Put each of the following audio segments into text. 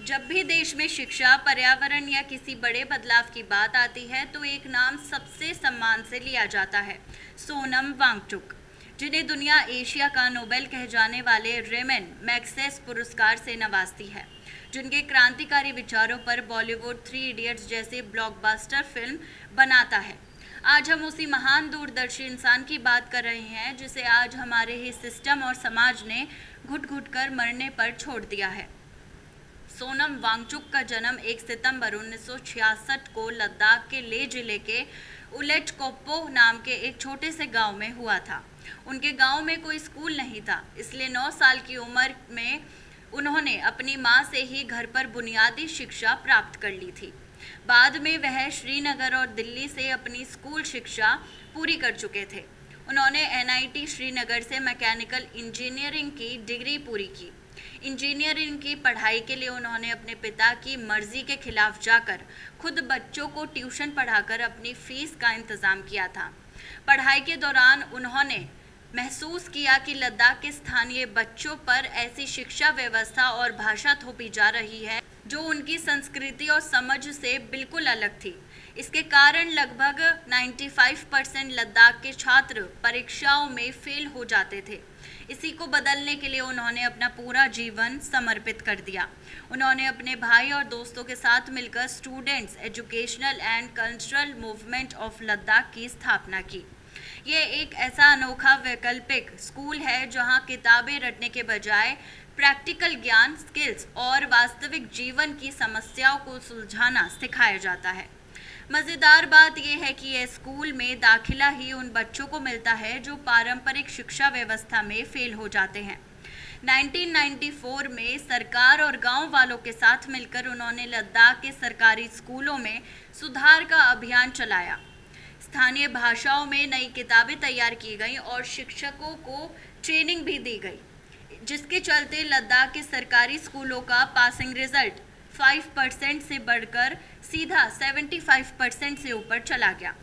जब भी देश में शिक्षा, पर्यावरण या किसी बड़े बदलाव की बात आती है तो एक नाम सबसे सम्मान से लिया जाता है, सोनम वांगचुक, जिन्हें दुनिया एशिया का नोबेल कहे जाने वाले रेमन मैग्सेसे पुरस्कार से नवाजती है। जिनके क्रांतिकारी विचारों पर बॉलीवुड 3 इडियट्स जैसे ब्लॉकबस्टर फिल्म बनाता है। आज हम उसी महान दूरदर्शी इंसान की बात कर रहे हैं जिसे आज हमारे ही सिस्टम और समाज ने घुट घुट कर मरने पर छोड़ दिया है। सोनम वांगचुक का जन्म 1 सितंबर 1966 को लद्दाख के ले जिले के उलेटकोप्पो नाम के एक छोटे से गांव में हुआ था। उनके गांव में कोई स्कूल नहीं था, इसलिए 9 साल की उम्र में उन्होंने अपनी मां से ही घर पर बुनियादी शिक्षा प्राप्त कर ली थी। बाद में वह श्रीनगर और दिल्ली से अपनी स्कूल शिक्षा पूरी कर चुके थे। उन्होंने एनआईटी श्रीनगर से मैकेनिकल इंजीनियरिंग की डिग्री पूरी की। इंजीनियरिंग की पढ़ाई के लिए उन्होंने अपने पिता की मर्जी के खिलाफ जाकर खुद बच्चों को ट्यूशन पढ़ाकर अपनी फीस का इंतजाम किया था। पढ़ाई के दौरान उन्होंने महसूस किया कि लद्दाख के स्थानीय बच्चों पर ऐसी शिक्षा व्यवस्था और भाषा थोपी जा रही है जो उनकी संस्कृति और समझ से बिल्कुल अलग थी। इसके कारण लगभग 95% लद्दाख के छात्र परीक्षाओं में फेल हो जाते थे। इसी को बदलने के लिए उन्होंने अपना पूरा जीवन समर्पित कर दिया। उन्होंने अपने भाई और दोस्तों के साथ मिलकर students educational and cultural movement of Ladakh की स्थापना की। ये एक ऐसा अनोखा वैकल्पिक स्कूल है जहां किताबें रटने के बजाय प्रैक्टिकल ज्ञान, स्किल्स और वास्तविक जीवन की समस्याओं को सुलझाना सिखाया जाता है। मज़ेदार बात यह है कि यह स्कूल में दाखिला ही उन बच्चों को मिलता है जो पारंपरिक शिक्षा व्यवस्था में फेल हो जाते हैं। 1994 में सरकार और गांव वालों के साथ मिलकर उन्होंने लद्दाख के सरकारी स्कूलों में सुधार का अभियान चलाया। स्थानीय भाषाओं में नई किताबें तैयार की गईं और शिक्षकों को ट्रेनिंग भी दी गई, जिसके चलते लद्दाख के सरकारी स्कूलों का पासिंग रिजल्ट 5% से बढ़कर सीधा 75% से ऊपर चला गया।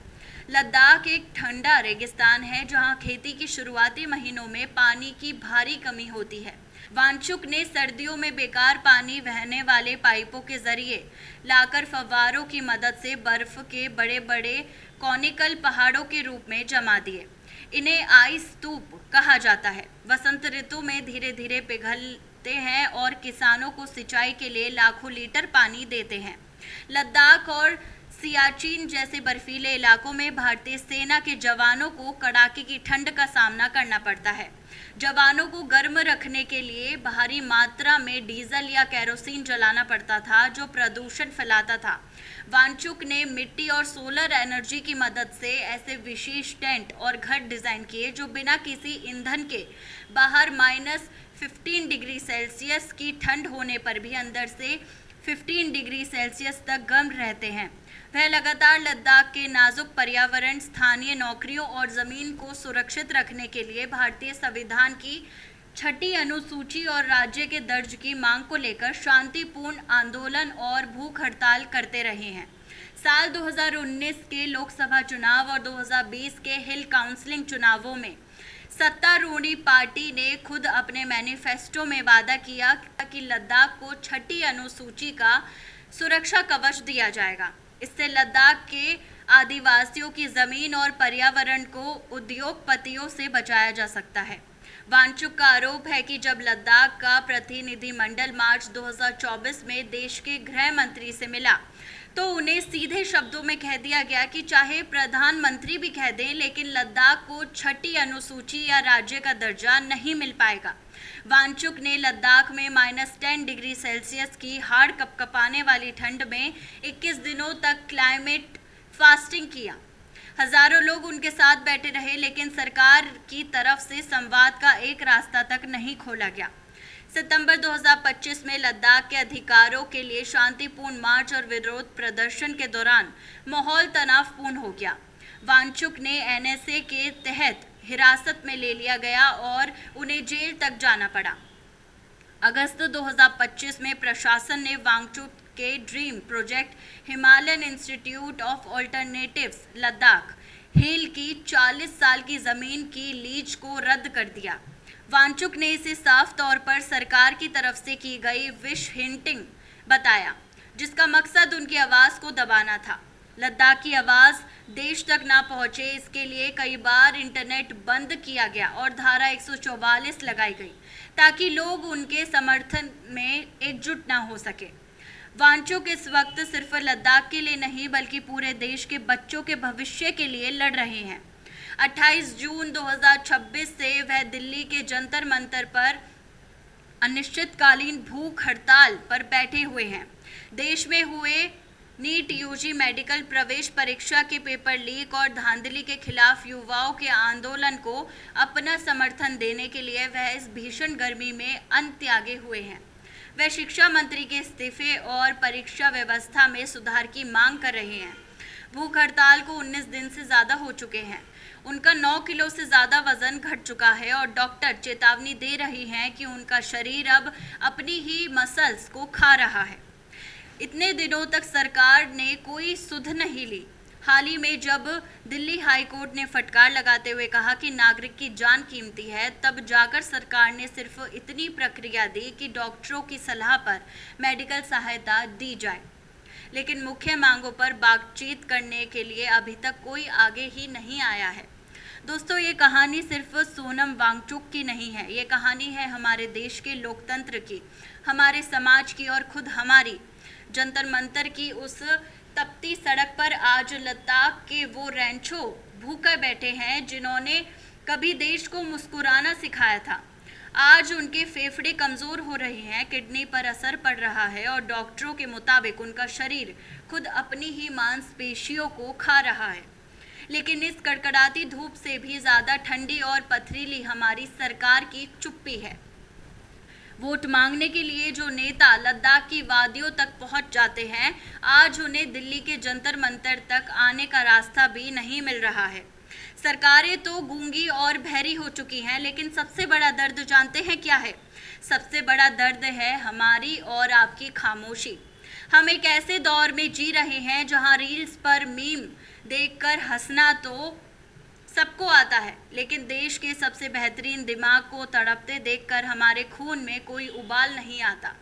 लद्दाख एक ठंडा रेगिस्तान है जहां खेती की शुरुआती महीनों में पानी की भारी कमी होती है। वांगचुक ने सर्दियों में बेकार पानी बहने वाले पाइपों के जरिए लाकर फव्वारों की मदद से बर्फ के बड़े बड़े कॉनिकल पहाड़ों के रूप में जमा दिए। इन्हें आइस स्तूप कहा जाता है। वसंत ऋतु में धीरे धीरे पिघलते हैं और किसानों को सिंचाई के लिए लाखों लीटर पानी देते हैं। लद्दाख और सियाचिन जैसे बर्फीले इलाकों में भारतीय सेना के जवानों को कड़ाके की ठंड का सामना करना पड़ता है। जवानों को गर्म रखने के लिए भारी मात्रा में डीजल या केरोसिन जलाना पड़ता था, जो प्रदूषण फैलाता था। वांगचुक ने मिट्टी और सोलर एनर्जी की मदद से ऐसे विशेष टेंट और घर डिजाइन किए जो बिना किसी ईंधन के बाहर -15 डिग्री सेल्सियस की ठंड होने पर भी अंदर से 15 डिग्री सेल्सियस तक गर्म रहते हैं। वह लगातार लद्दाख के नाजुक पर्यावरण, स्थानीय नौकरियों और ज़मीन को सुरक्षित रखने के लिए भारतीय संविधान की 6ठी अनुसूची और राज्य के दर्ज की मांग को लेकर शांतिपूर्ण आंदोलन और भूख हड़ताल करते रहे हैं। साल 2019 के लोकसभा चुनाव और 2020 के हिल काउंसिलिंग चुनावों में सत्तारूढ़ी पार्टी ने खुद अपने मैनिफेस्टो में वादा किया कि लद्दाख को 6ठी अनुसूची का सुरक्षा कवच दिया जाएगा। इससे लद्दाख के आदिवासियों की जमीन और पर्यावरण को उद्योगपतियों से बचाया जा सकता है। वांगचुक का आरोप है कि जब लद्दाख का प्रतिनिधिमंडल मार्च 2024 में देश के गृह मंत्री से मिला तो उन्हें सीधे शब्दों में कह दिया गया कि चाहे प्रधानमंत्री भी कह दें, लेकिन लद्दाख को 6ठी अनुसूची या राज्य का दर्जा नहीं मिल पाएगा। वांगचुक ने लद्दाख में -10 डिग्री सेल्सियस की हाड़ कपकपाने वाली ठंड में 21 दिनों तक क्लाइमेट फास्टिंग किया। हजारों लोग उनके साथ बैठे रहे, लेकिन सरकार की तरफ से संवाद का एक रास्ता तक नहीं खोला गया। सितंबर 2025 में लद्दाख के अधिकारों के लिए शांतिपूर्ण मार्च और विरोध प्रदर्शन के दौरान माहौल तनावपूर्ण हो गया। वांगचुक ने एनएसए के तहत हिरासत में ले लिया गया और उन्हें जेल तक जाना पड़ा। अगस्त 2025 में प्रशासन ने वांगचुक के dream project Himalayan Institute of Alternatives Ladakh hill की 40 साल की जमीन की लीज को रद्द कर दिया। वांगचुक ने इसे साफ तौर पर सरकार की तरफ से की गई विश हिंटिंग बताया, जिसका मकसद उनकी आवाज़ को दबाना था। लद्दाख की आवाज़ देश तक ना पहुंचे, इसके लिए कई बार इंटरनेट बंद किया गया और धारा 144 लगाई गई ताकि लोग उनके समर्थन में एकजुट ना हो सके। वांगचुक इस वक्त सिर्फ लद्दाख के लिए नहीं बल्कि पूरे देश के बच्चों के भविष्य के लिए लड़ रहे हैं। 28 जून 2026 से वह दिल्ली के जंतर मंतर पर अनिश्चितकालीन भूख हड़ताल पर बैठे हुए हैं। देश में हुए नीट यूजी मेडिकल प्रवेश परीक्षा के पेपर लीक और धांधली के खिलाफ युवाओं के आंदोलन को अपना समर्थन देने के लिए वह इस भीषण गर्मी में अन्न त्यागे हुए हैं। वह शिक्षा मंत्री के इस्तीफे और परीक्षा व्यवस्था में सुधार की मांग कर रहे हैं। भूख हड़ताल को 19 दिन से ज़्यादा हो चुके हैं। उनका 9 किलो से ज़्यादा वजन घट चुका है और डॉक्टर चेतावनी दे रही हैं कि उनका शरीर अब अपनी ही मसल्स को खा रहा है। इतने दिनों तक सरकार ने कोई सुध नहीं ली। हाल ही में जब दिल्ली हाई कोर्ट ने फटकार लगाते हुए कहा कि नागरिक की जान कीमती है, तब जाकर सरकार ने सिर्फ इतनी प्रक्रिया दी कि डॉक्टरों की सलाह पर मेडिकल सहायता दी जाए, लेकिन मुख्य मांगों पर बातचीत करने के लिए अभी तक कोई आगे ही नहीं आया है। दोस्तों, ये कहानी सिर्फ सोनम वांगचुक की नहीं है, ये कहानी है हमारे देश के लोकतंत्र की, हमारे समाज की और खुद हमारी। जंतर मंतर की उस तपती सड़क पर आज लद्दाख के वो रैंचो भूखे बैठे हैं जिन्होंने कभी देश को मुस्कुराना सिखाया था। आज उनके फेफड़े कमज़ोर हो रहे हैं, किडनी पर असर पड़ रहा है और डॉक्टरों के मुताबिक उनका शरीर खुद अपनी ही मांसपेशियों को खा रहा है। लेकिन इस कड़कड़ाती धूप से भी ज़्यादा ठंडी और पथरीली हमारी सरकार की चुप्पी है। वोट मांगने के लिए जो नेता लद्दाख की वादियों तक पहुंच जाते हैं, आज उन्हें दिल्ली के जंतर मंतर तक आने का रास्ता भी नहीं मिल रहा है। सरकारें तो गूंगी और बहरी हो चुकी हैं, लेकिन सबसे बड़ा दर्द जानते हैं क्या है? सबसे बड़ा दर्द है हमारी और आपकी खामोशी। हम एक ऐसे दौर में जी रहे हैं जहां रील्स पर मीम देखकर हंसना तो सबको आता है, लेकिन देश के सबसे बेहतरीन दिमाग को तड़पते देखकर हमारे खून में कोई उबाल नहीं आता।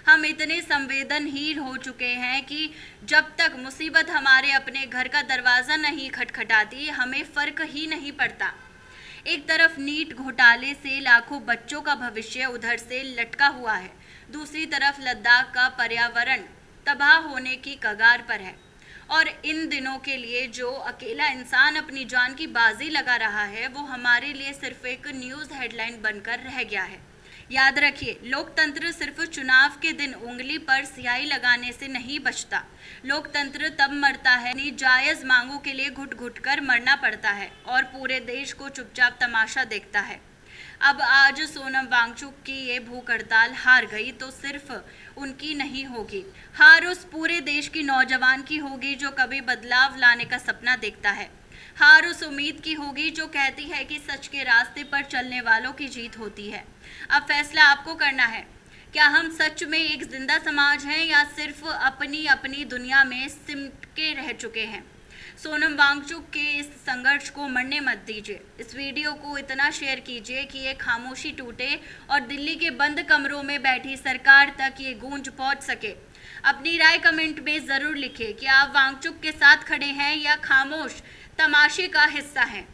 हम इतने संवेदनहीन हो चुके हैं कि जब तक मुसीबत हमारे अपने घर का दरवाज़ा नहीं खटखटाती, हमें फ़र्क ही नहीं पड़ता। एक तरफ नीट घोटाले से लाखों बच्चों का भविष्य उधर से लटका हुआ है, दूसरी तरफ लद्दाख का पर्यावरण तबाह होने की कगार पर है। और इन दिनों के लिए जो अकेला इंसान अपनी जान की बाजी लगा रहा है, वो हमारे लिए सिर्फ एक न्यूज़ हेडलाइन बनकर रह गया है। याद रखिए, लोकतंत्र सिर्फ चुनाव के दिन उंगली पर स्याही लगाने से नहीं बचता। लोकतंत्र तब मरता है अपनी जायज़ मांगों के लिए घुट घुट कर मरना पड़ता है और पूरे देश को चुपचाप तमाशा देखता है। अब आज सोनम वांगचुक की ये भूख हड़ताल हार गई तो सिर्फ उनकी नहीं होगी, हार उस पूरे देश की नौजवान की होगी जो कभी बदलाव लाने का सपना देखता है। हार उस उम्मीद की होगी जो कहती है कि सच के रास्ते पर चलने वालों की जीत होती है। अब फैसला आपको करना है, क्या हम सच में एक जिंदा समाज हैं या सिर्फ अपनी अपनी दुनिया में सिमटे रह चुके हैं। सोनम वांगचुक के इस संघर्ष को मरने मत दीजिए। इस वीडियो को इतना शेयर कीजिए कि ये खामोशी टूटे और दिल्ली के बंद कमरों में बैठी सरकार तक ये गूंज पहुंच सके। अपनी राय कमेंट में ज़रूर लिखें कि आप वांगचुक के साथ खड़े हैं या खामोश तमाशे का हिस्सा हैं।